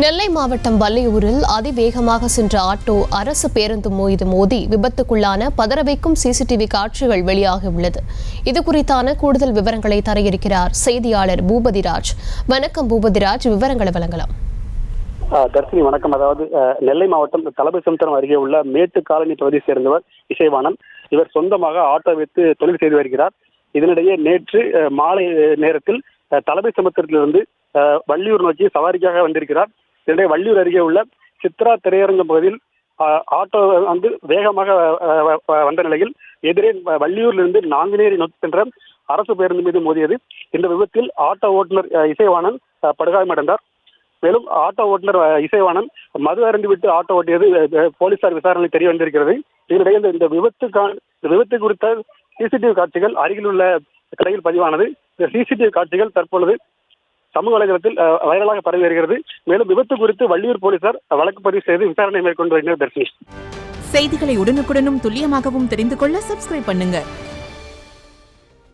நெல்லை மாவட்டம் வள்ளியூரில் அதிவேகமாக சென்ற ஆட்டோ அரசு பேருந்து மீது மோதி விபத்துக்குள்ளான பதறவைக்கும் சிசிடிவி காட்சிகள் வெளியாகியுள்ளது. இதுகுறித்தான கூடுதல் விவரங்களை தர இருக்கிறார் செய்தியாளர் பூபதிராஜ். வணக்கம் பூபதிராஜ், விவரங்களை வழங்கலாம். தர்சினி வணக்கம். அதாவது நெல்லை மாவட்டம் தலபசமுத்திரம் அருகே உள்ள மேட்டு காலனி பகுதியை சேர்ந்தவர் இசைவாணன். இவர் சொந்தமாக ஆட்டோ வைத்து தொழில் செய்து வருகிறார். இதனிடையே நேற்று மாலை நேரத்தில் தலபசமுத்திரத்திலிருந்து வள்ளியூர் நோக்கி சவாரிக்காக வந்திருக்கிறார். இதனிடையே வள்ளியூர் அருகே உள்ள சித்ரா திரையரங்கம் பகுதியில் ஆட்டோ வேகமாக வந்த நிலையில் எதிரே வள்ளியூரிலிருந்து நாங்குநேரி நோக்கி சென்ற அரசு பேருந்து மீது மோதியது. இந்த விபத்தில் ஆட்டோ ஓட்டுநர் இசைவாணன் படுகாயமடைந்தார். மேலும் ஆட்டோ ஓட்டுநர் இசைவாணன் மது அருந்திவிட்டு ஆட்டோ ஓட்டியது போலீசார் விசாரணை தெரிய வந்திருக்கிறது. இதனிடையே இந்த விபத்து குறித்த சிசிடிவி காட்சிகள் அருகில் உள்ள கடையில் பதிவானது. இந்த சிசிடிவி காட்சிகள் தற்பொழுது சமூக வலைதளத்தில் வைரலாக பரவி வருகிறது. மேலும் விபத்து குறித்து வள்ளியூர் போலீசார் வழக்கு பதிவு செய்து விசாரணை மேற்கொண்டு வருகின்றனர். தர்ஷினி, செய்திகளை உடனுக்குடனும் துல்லியமாகவும் தெரிந்து கொள்ள சப்ஸ்கிரைப் பண்ணுங்க.